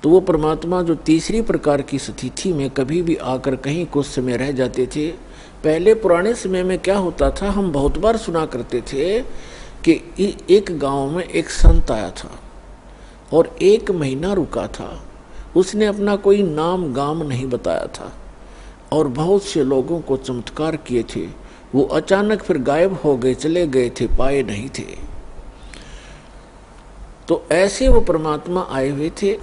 तो वो परमात्मा जो तीसरी प्रकार की स्थिति में कभी भी आकर कहीं कुछ समय रह जाते थे। पहले पुराने समय में क्या होता था, हम बहुत बार सुना करते थे कि एक गांव में एक संत आया था और 1 महीना रुका था। उसने अपना कोई नाम गाम नहीं बताया था और बहुत से लोगों को चमत्कार किए थे। वो अचानक फिर गायब हो गए, चले गए थे, पाए नहीं थे। तो ऐसे वो परमात्मा आए हुए थे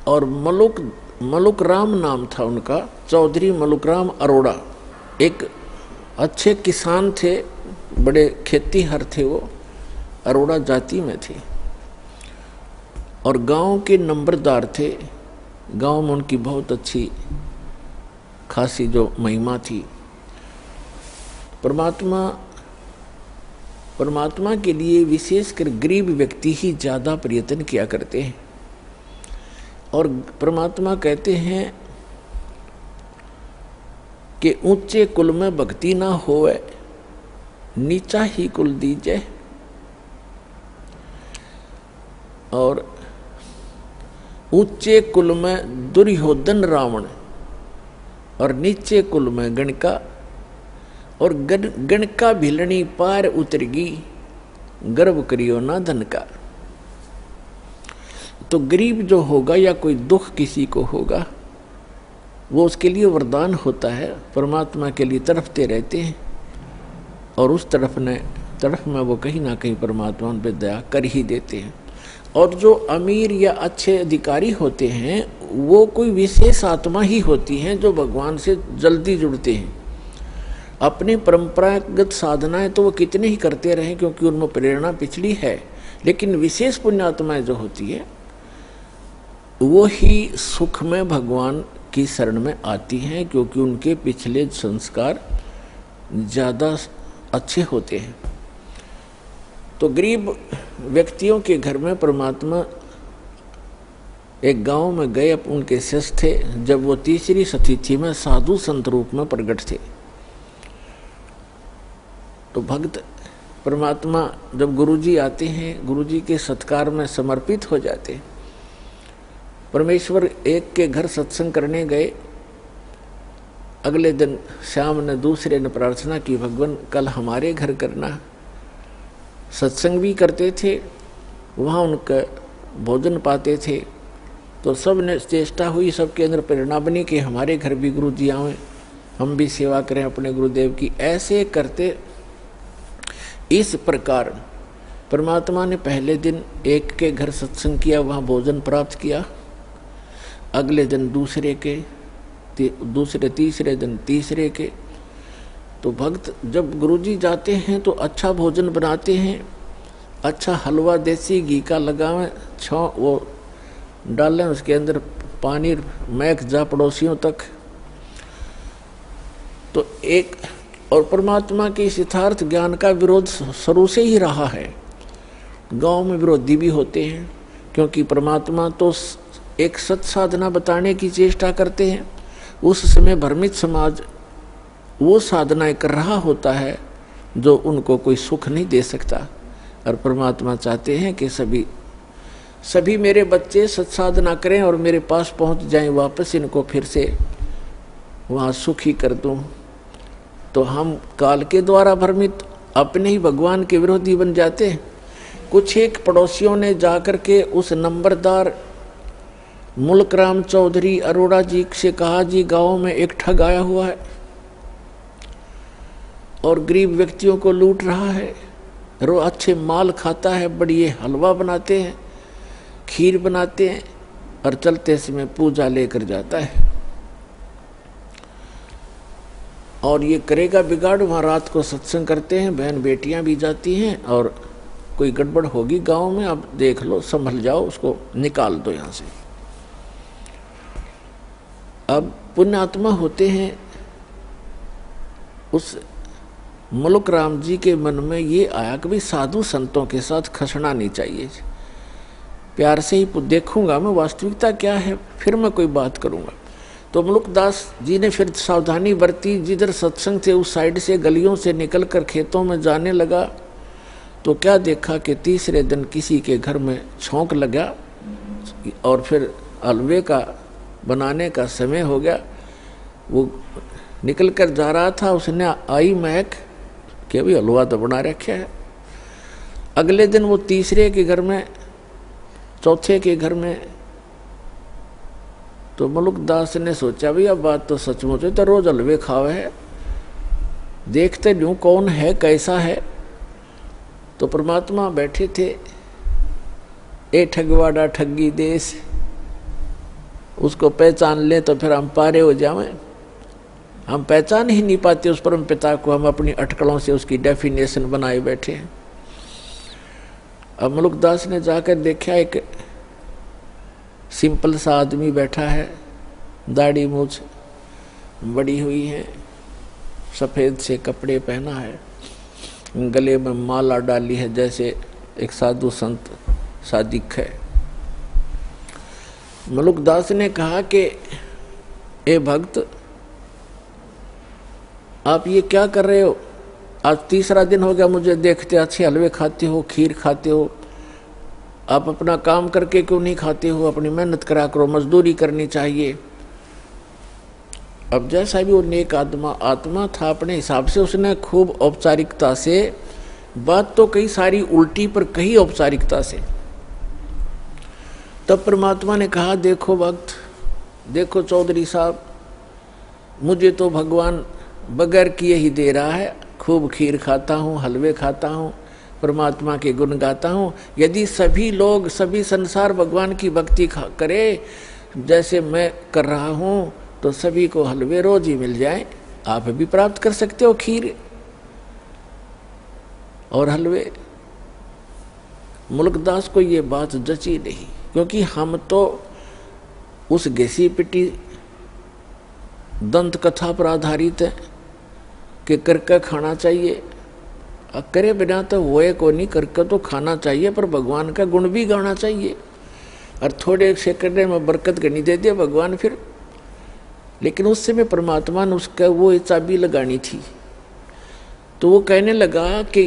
और मलुक राम नाम था उनका, चौधरी मलुक राम अरोड़ा। एक अच्छे किसान थे, बड़े खेतीहर थे, वो अरोड़ा जाति में थे और गांव के नंबरदार थे। गांव में उनकी बहुत अच्छी खासी जो महिमा थी। परमात्मा के लिए विशेषकर गरीब व्यक्ति ही ज़्यादा प्रयत्न किया करते हैं। और परमात्मा कहते हैं कि ऊंचे कुल में भक्ति ना होवे, नीचा ही कुल दीजे। और ऊंचे कुल में दुर्योधन रावण और नीचे कुल में गणका, और गणका भिलनी पार उतरगी, गर्व करियो ना धन का। तो गरीब जो होगा या कोई दुख किसी को होगा, वो उसके लिए वरदान होता है। परमात्मा के लिए तड़पते रहते हैं और उस तरफ में वो कहीं ना कहीं परमात्मा उन पर दया कर ही देते हैं। और जो अमीर या अच्छे अधिकारी होते हैं, वो कोई विशेष आत्मा ही होती हैं जो भगवान से जल्दी जुड़ते हैं। अपनी परंपरागत साधनाएं तो वो कितने ही करते रहें, क्योंकि उनमें प्रेरणा पिछली है, लेकिन विशेष पुण्यात्माएं जो होती है वो ही सुख में भगवान की शरण में आती हैं, क्योंकि उनके पिछले संस्कार ज़्यादा अच्छे होते हैं। तो गरीब व्यक्तियों के घर में परमात्मा एक गांव में गए, उनके शिष्य थे। जब वो तीसरी स्थिति में साधु संत रूप में प्रकट थे, तो भक्त परमात्मा जब गुरुजी आते हैं, गुरुजी के सत्कार में समर्पित हो जाते हैं। परमेश्वर एक के घर सत्संग करने गए। अगले दिन शाम ने दूसरे ने प्रार्थना की, भगवान कल हमारे घर करना। सत्संग भी करते थे, वहाँ उनका भोजन पाते थे। तो सब ने चेष्टा हुई, सबके अंदर प्रेरणा बनी कि हमारे घर भी गुरु जी आएं, हम भी सेवा करें अपने गुरुदेव की। ऐसे करते इस प्रकार परमात्मा ने पहले दिन एक के घर सत्संग किया, वहाँ भोजन प्राप्त किया। अगले दिन दूसरे तीसरे दिन तीसरे के। तो भक्त जब गुरुजी जाते हैं तो अच्छा भोजन बनाते हैं, अच्छा हलवा देसी घी का लगावें, वो डालें, उसके अंदर पानी महक जा पड़ोसियों तक। तो एक और परमात्मा के इस यथार्थ ज्ञान का विरोध शुरू से ही रहा है। गांव में विरोधी भी होते हैं, क्योंकि परमात्मा तो एक सत साधना बताने की चेष्टा करते हैं। उस समय भ्रमित समाज वो साधनाएं कर रहा होता है जो उनको कोई सुख नहीं दे सकता। और परमात्मा चाहते हैं कि सभी मेरे बच्चे सत्साधना करें और मेरे पास पहुंच जाएं वापस, इनको फिर से वहाँ सुखी कर दूं। तो हम काल के द्वारा भ्रमित अपने ही भगवान के विरोधी बन जाते हैं। कुछ एक पड़ोसियों ने जाकर के उस नंबरदार मुल्क राम चौधरी अरोड़ा जी से कहा, जी गांव में एक ठग आया हुआ है और गरीब व्यक्तियों को लूट रहा है, रोज अच्छे माल खाता है, बढ़िया हलवा बनाते हैं, खीर बनाते हैं और चलते समय पूजा लेकर जाता है और ये करेगा बिगाड़। वहाँ रात को सत्संग करते हैं, बहन बेटियां भी जाती हैं और कोई गड़बड़ होगी गांव में, अब देख लो, संभल जाओ, उसको निकाल दो यहाँ से। अब पुण्यात्मा होते हैं, उस मुल्क राम जी के मन में ये आया कि भाई साधु संतों के साथ खसना नहीं चाहिए, प्यार से ही देखूंगा मैं वास्तविकता क्या है, फिर मैं कोई बात करूंगा। तो मुल्कदास जी ने फिर सावधानी बरती, जिधर सत्संग थे उस साइड से गलियों से निकलकर खेतों में जाने लगा। तो क्या देखा कि तीसरे दिन किसी के घर में छौंक लगा और फिर हलवे का बनाने का समय हो गया। वो निकल कर जा रहा था, उसने आई महक कि अभी हलवा तो बना रखा है। अगले दिन वो तीसरे के घर में, चौथे के घर में, तो मलुकदास ने सोचा भाई अब बात तो सचमुच है, तो रोज हलवे खावे है, देखते न्यू कौन है कैसा है। तो परमात्मा बैठे थे, ए ठगवाड़ा ठगी देश, उसको पहचान ले तो फिर हम पारे हो जाएं। हम पहचान ही नहीं पाते उस परम पिता को, हम अपनी अटकलों से उसकी डेफिनेशन बनाए बैठे हैं। अब मलुकदास ने जाकर देखा एक सिंपल सा आदमी बैठा है, दाढ़ी मूछ बड़ी हुई है, सफ़ेद से कपड़े पहना है, गले में माला डाली है जैसे एक साधु संत सादिक है। मलुकदास ने कहा कि ए भक्त, आप ये क्या कर रहे हो? आज तीसरा दिन हो गया मुझे देखते, अच्छे हलवे खाते हो, खीर खाते हो, आप अपना काम करके क्यों नहीं खाते हो? अपनी मेहनत करा करो, मजदूरी करनी चाहिए। अब जैसा भी वो नेक आत्मा था, अपने हिसाब से उसने खूब औपचारिकता से बात तो कई सारी उल्टी पर कही औपचारिकता से। तब परमात्मा ने कहा, देखो भक्त, देखो चौधरी साहब, मुझे तो भगवान बगैर किए ही दे रहा है, खूब खीर खाता हूँ, हलवे खाता हूँ, परमात्मा के गुण गाता हूँ। यदि सभी लोग, सभी संसार भगवान की भक्ति करे जैसे मैं कर रहा हूँ, तो सभी को हलवे रोज ही मिल जाए। आप भी प्राप्त कर सकते हो खीर और हलवे। मुल्कदास को ये बात जची नहीं, क्योंकि हम तो उस घिसी पिटी दंत कथा पर आधारित है कि करके खाना चाहिए, करे बिना तो वो को नहीं, करके तो खाना चाहिए, पर भगवान का गुण भी गाना चाहिए। और थोड़े से करने में बरकत गनी दे दिया भगवान फिर। लेकिन उस समय परमात्मा ने उसका वो चाबी लगानी थी। तो वो कहने लगा कि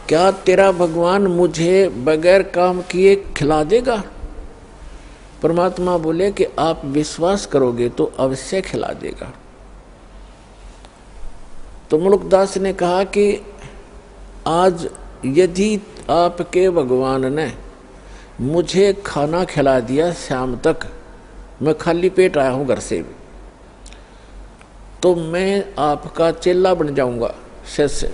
क्या तेरा भगवान मुझे बगैर काम किए खिला देगा? परमात्मा बोले कि आप विश्वास करोगे तो अवश्य खिला देगा। तो मुल्कदास ने कहा कि आज यदि आपके भगवान ने मुझे खाना खिला दिया शाम तक, मैं खाली पेट आया हूँ घर से भी, तो मैं आपका चेला बन जाऊंगा, शिष्य।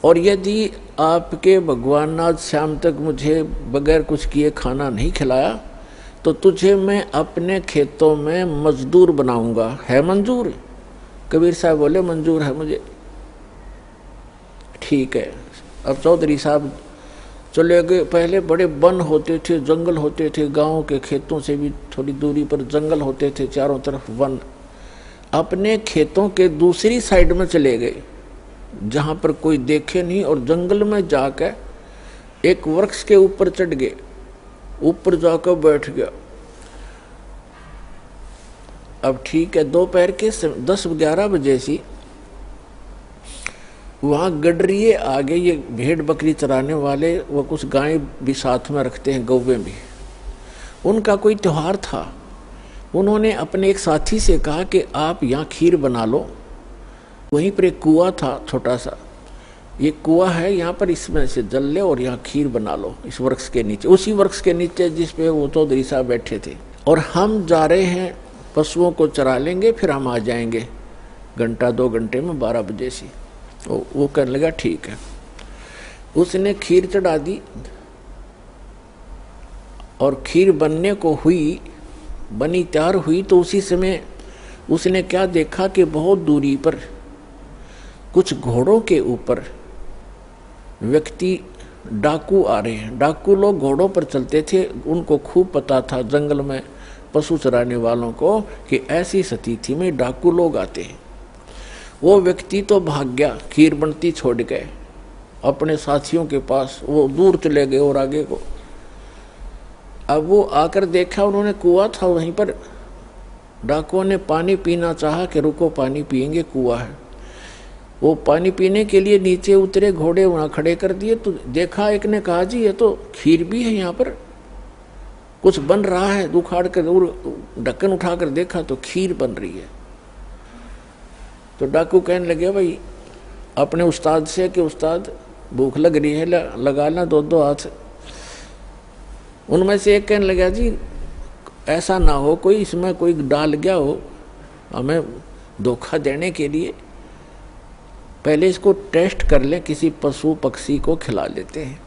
और यदि आपके भगवान ने आज शाम तक मुझे बगैर कुछ किए खाना नहीं खिलाया, तो तुझे मैं अपने खेतों में मजदूर बनाऊंगा। है मंजूर? कबीर साहब बोले मंजूर है मुझे। ठीक है। अब चौधरी साहब चले गए। पहले बड़े वन होते थे, जंगल होते थे, गांव के खेतों से भी थोड़ी दूरी पर जंगल होते थे, चारों तरफ वन। अपने खेतों के दूसरी साइड में चले गए जहां पर कोई देखे नहीं, और जंगल में जाकर एक वृक्ष के ऊपर चढ़ गए, ऊपर जाकर बैठ गया। अब ठीक है, दोपहर के 10-11 बजे सी वहाँ गडरिए आगे, ये भेड़ बकरी चराने वाले, वो कुछ गाय भी साथ में रखते हैं, गौवे भी, उनका कोई त्योहार था। उन्होंने अपने एक साथी से कहा कि आप यहाँ खीर बना लो। वहीं पर एक कुआं था छोटा सा, ये कुआं है यहाँ पर, इसमें से जल ले और यहाँ खीर बना लो इस वृक्ष के नीचे, उसी वृक्ष के नीचे जिस पे वो चौधरी साहब बैठे थे। और हम जा रहे हैं, पशुओं को चरा लेंगे, फिर हम आ जाएंगे घंटा 2 घंटे में 12 बजे से। वो कहने लगा ठीक है। उसने खीर चढ़ा दी और खीर बनने को हुई, बनी तैयार हुई, तो उसी समय उसने क्या देखा कि बहुत दूरी पर कुछ घोड़ों के ऊपर व्यक्ति डाकू आ रहे हैं। डाकू लोग घोड़ों पर चलते थे, उनको खूब पता था जंगल में पशु चराने वालों को कि ऐसी स्थिति में डाकू लोग आते हैं। वो व्यक्ति तो भाग गया, खीर बनती छोड़ गए अपने साथियों के पास, वो दूर चले गए और आगे को। अब वो आकर देखा, उन्होंने कुआं था वहीं पर, डाकुओं ने पानी पीना चाहा कि रुको पानी पिएंगे, कुआं है। वो पानी पीने के लिए नीचे उतरे, घोड़े वहाँ खड़े कर दिए। तो देखा, एक ने कहा जी ये तो खीर भी है यहाँ पर। कुछ बन रहा है, उखाड़ कर और ढक्कन उठाकर देखा तो खीर बन रही है। तो डाकू कहने लगे भाई अपने उस्ताद से कि उस्ताद भूख लग रही है, लगा ला 2-2 हाथ। उनमें से एक कहने लगा जी ऐसा ना हो कोई इसमें कोई डाल गया हो हमें धोखा देने के लिए, पहले इसको टेस्ट कर ले, किसी पशु पक्षी को खिला लेते हैं।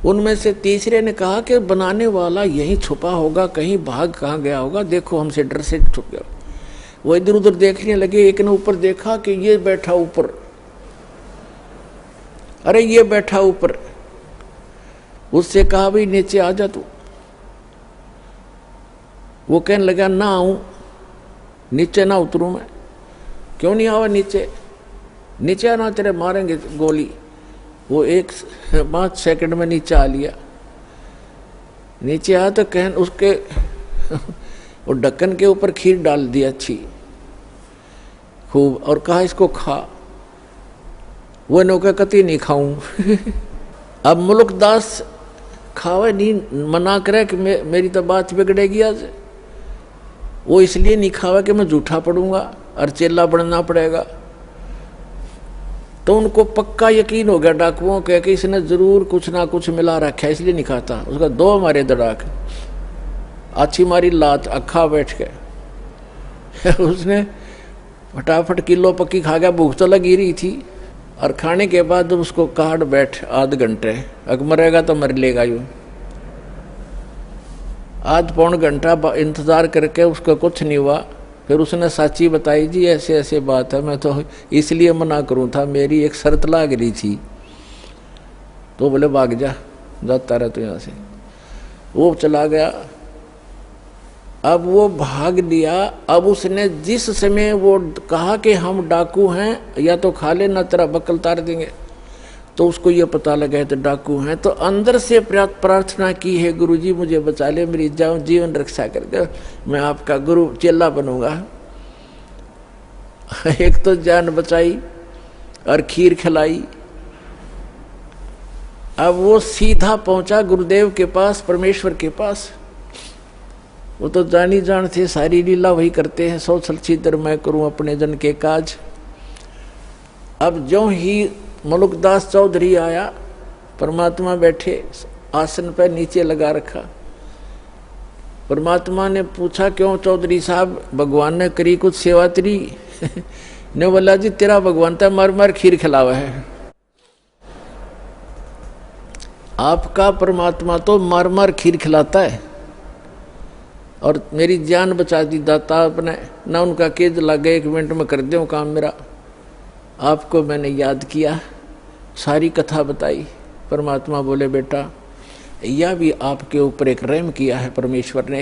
उनमें से तीसरे ने कहा कि बनाने वाला यहीं छुपा होगा, कहीं भाग कहाँ गया होगा, देखो हमसे डर से छुप गया। वो इधर उधर देखने लगे, एक ने ऊपर देखा कि ये बैठा ऊपर, अरे ये बैठा ऊपर। उससे कहा भाई नीचे आ जा तू। वो कहने लगा ना आऊं, नीचे ना उतरूं मैं। क्यों नहीं आवा नीचे? नीचे आना तेरे मारेंगे गोली। वो 5 सेकंड में नीचे आ लिया। नीचे आया तो कहन उसके वो ढक्कन के ऊपर खीर डाल दी अच्छी खूब और कहा इसको खा। वो नौका कति नहीं खाऊं। अब मुल्कदास खावे नहीं, मना करे कि मेरी तो बात बिगड़ेगी आज। वो इसलिए नहीं खावा कि मैं झूठा पड़ूंगा और चेला बनना पड़ेगा। तो उनको पक्का यकीन हो गया डाकुओं के कि इसने जरूर कुछ ना कुछ मिला रखा है, इसलिए नहीं खाता। उसका 2 मारे दड़ाक, अच्छी मारी लात, अखा बैठ के उसने फटाफट किलो पक्की खा गया। भूख तो लगी रही थी और खाने के बाद उसको काट बैठ आध घंटे, अगर मरेगा तो मर लेगा यूं। आध पौन घंटा इंतजार करके उसका कुछ नहीं हुआ। फिर उसने साची बताई जी ऐसे ऐसे बात है, मैं तो इसलिए मना करूं था, मेरी एक शर्त लाग रही थी। तो बोले भाग जा, जाता रहा तो यहाँ से। वो चला गया। अब वो भाग लिया। अब उसने जिस समय वो कहा कि हम डाकू हैं या तो खा ले ना तेरा बकल तार देंगे, तो उसको ये पता लगा तो डाकू हैं, तो अंदर से प्रार्थना की है गुरुजी मुझे बचा ले, मेरी जीवन रक्षा कर दे, मैं आपका गुरु चेला बनूंगा। एक तो जान बचाई और खीर खिलाई। अब वो सीधा पहुंचा गुरुदेव के पास, परमेश्वर के पास। वो तो जानी जान थे, सारी लीला वही करते हैं, 100 छलछीतर मैं करूं अपने जन के काज। अब जो ही मुल्कदास चौधरी आया, परमात्मा बैठे आसन पर नीचे लगा रखा। परमात्मा ने पूछा क्यों चौधरी साहब, भगवान ने करी कुछ सेवा तेरी? ने बोला जी तेरा भगवान तो मार मार खीर खिलावा है। आपका परमात्मा तो मार मार खीर खिलाता है और मेरी जान बचा दी दाता आपने ना। उनका केज लग गए, 1 मिनट में कर दो काम मेरा। आपको मैंने याद किया, सारी कथा बताई। परमात्मा बोले बेटा यह भी आपके ऊपर एक रहम किया है परमेश्वर ने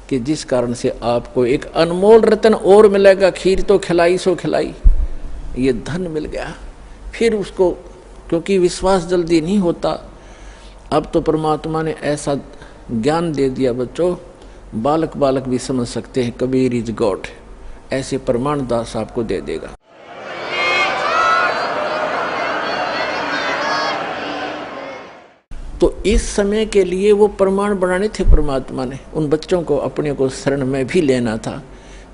कि जिस कारण से आपको एक अनमोल रतन और मिलेगा। खीर तो खिलाई सो खिलाई, ये धन मिल गया। फिर उसको क्योंकि विश्वास जल्दी नहीं होता, अब तो परमात्मा ने ऐसा ज्ञान दे दिया बच्चों, बालक बालक भी समझ सकते हैं कबीर इज गॉड। ऐसे प्रमाण दास आपको दे देगा। तो इस समय के लिए वो प्रमाण बनाने थे परमात्मा ने। उन बच्चों को अपने को शरण में भी लेना था,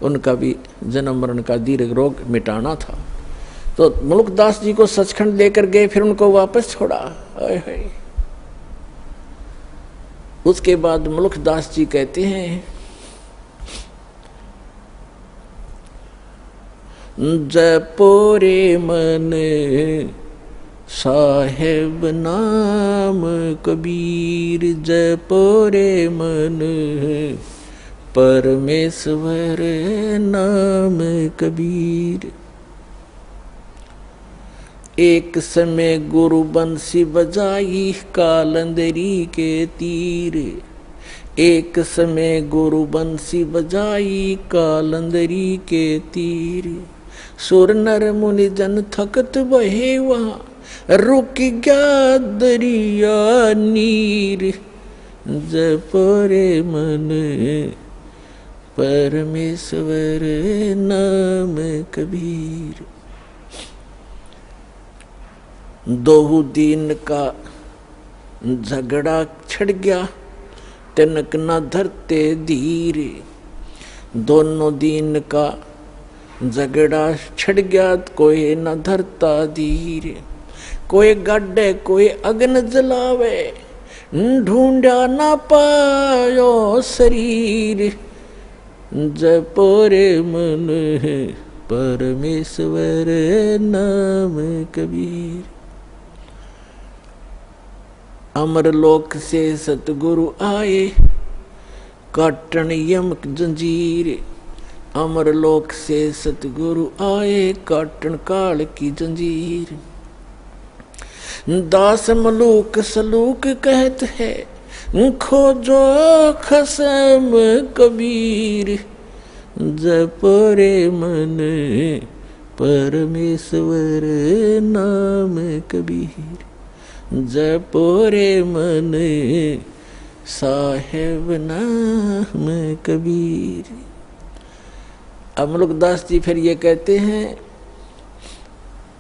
उनका भी जन्म मरण का दीर्घ रोग मिटाना था। तो मुल्कदास जी को सचखंड लेकर गए, फिर उनको वापस छोड़ा। उसके बाद मुल्कदास जी कहते हैं जपोरे मन साहेब नाम कबीर, जपोरे मन परमेश्वर नाम कबीर। एक समय गुरु बंसी बजाई कालंदरी के तीर, एक समय गुरु बंसी बजाई कालंदरी के तीर। सुर नर मुनि जन थकत बहे वहाँ, रुक गया दरिया नीर। जपरे मन परमेश्वर नाम कबीर। 2 दिन का झगड़ा छिड़ गया, तिनक न धरते धीर। दोनों दीन का झगड़ा छिड़ गया, कोई न धरता धीर। कोई गाडे कोई अग्न जलावे, ढूंढा ना पायो शरीर। जपो रे मन परमेश्वर नाम कबीर। अमरलोक से सतगुरु आए, काटन यमक जंजीर। अमरलोक से सतगुरु आए, काटन काल की जंजीर। दास मलूक सलूक कहत है, खोजो खसम कबीर। जपो रे मन परमेश्वर नाम कबीर। जपो रे मन साहेब नाम कबीर। अब मुल्कदास जी फिर ये कहते हैं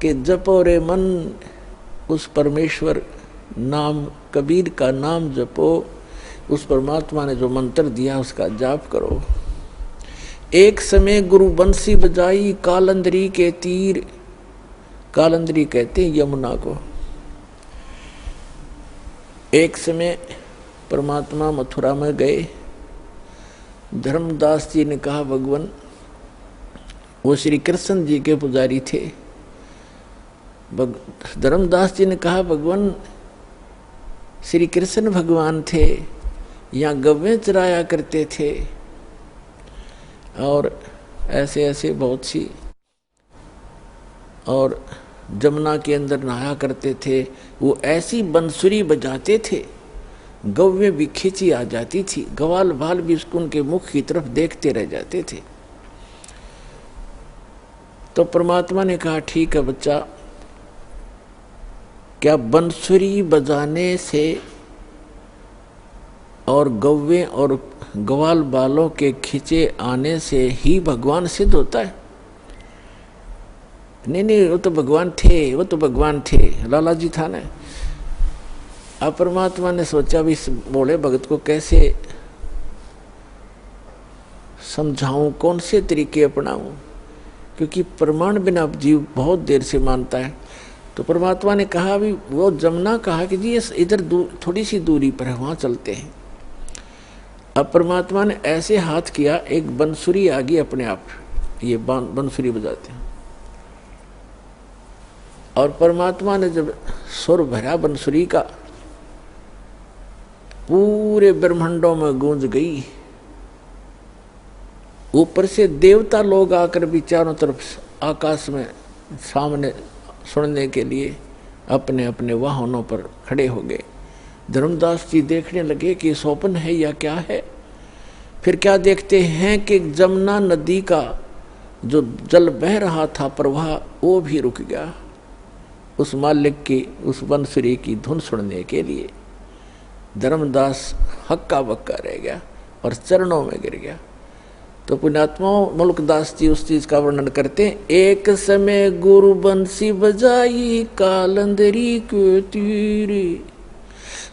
कि जपो रे मन, उस परमेश्वर नाम कबीर का नाम जपो, उस परमात्मा ने जो मंत्र दिया उसका जाप करो। एक समय गुरु बंसी बजाई कालंदरी के तीर। कालंदरी कहते हैं यमुना को। एक समय परमात्मा मथुरा में गए। धर्मदास जी ने कहा भगवान, वो श्री कृष्ण जी के पुजारी थे। धर्मदास जी ने कहा भगवान, श्री कृष्ण भगवान थे, यहाँ गव्वें चराया करते थे और ऐसे ऐसे बहुत सी, और जमुना के अंदर नहाया करते थे। वो ऐसी बंसुरी बजाते थे, गव्वें भी खींची आ जाती थी, ग्वाल बाल भी उसको उनके मुख की तरफ देखते रह जाते थे। तो परमात्मा ने कहा ठीक है बच्चा, क्या बंसुरी बजाने से और गव्वे और ग्वाल बालों के खींचे आने से ही भगवान सिद्ध होता है? नहीं नहीं, वो तो भगवान थे, वो तो भगवान थे, लाला जी था ना। अब परमात्मा ने सोचा भी इस बोले भगत को कैसे समझाऊं, कौन से तरीके अपनाऊं, क्योंकि प्रमाण बिना जीव बहुत देर से मानता है। तो परमात्मा ने कहा भी, वो जमुना कहा कि जी इधर थोड़ी सी दूरी पर है, वहां चलते हैं। अब परमात्मा ने ऐसे हाथ किया, एक बंसुरी आ गई अपने आप, ये बंसुरी बजाते हैं। और परमात्मा ने जब सुर भरा बंसुरी का, पूरे ब्रह्मांडों में गूंज गई। ऊपर से देवता लोग आकर भी चारों तरफ आकाश में सामने सुनने के लिए अपने अपने वाहनों पर खड़े हो गए। धर्मदास जी देखने लगे कि स्वप्न है या क्या है। फिर क्या देखते हैं कि जमुना नदी का जो जल बह रहा था प्रवाह, वो भी रुक गया उस मालिक की, उस बंसुरी की धुन सुनने के लिए। धर्मदास हक्का बक्का रह गया और चरणों में गिर गया। तो पुण्यात्माओं, मुल्कदास जी उस चीज का वर्णन करते हैं। एक समय गुरु बंसी बजाई कालंदरी के तीर।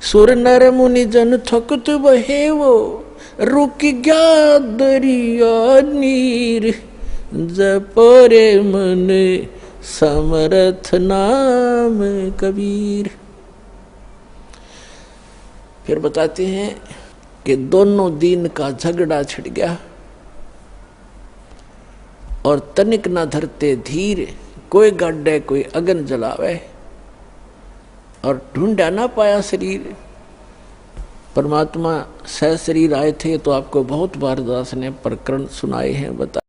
सुर नर मुनि जन थकत बहे वो, रुक गया दरिया नीर। जपो रे मन समर्थ नाम कबीर। फिर बताते हैं कि दोनों दीन का झगड़ा छिड़ गया और तनिक न धरते धीर। कोई गाड्डे कोई अग्न जलावे और ढूंढा ना पाया शरीर। परमात्मा सह शरीर आए थे, तो आपको बहुत बार दास ने प्रकरण सुनाए हैं, बता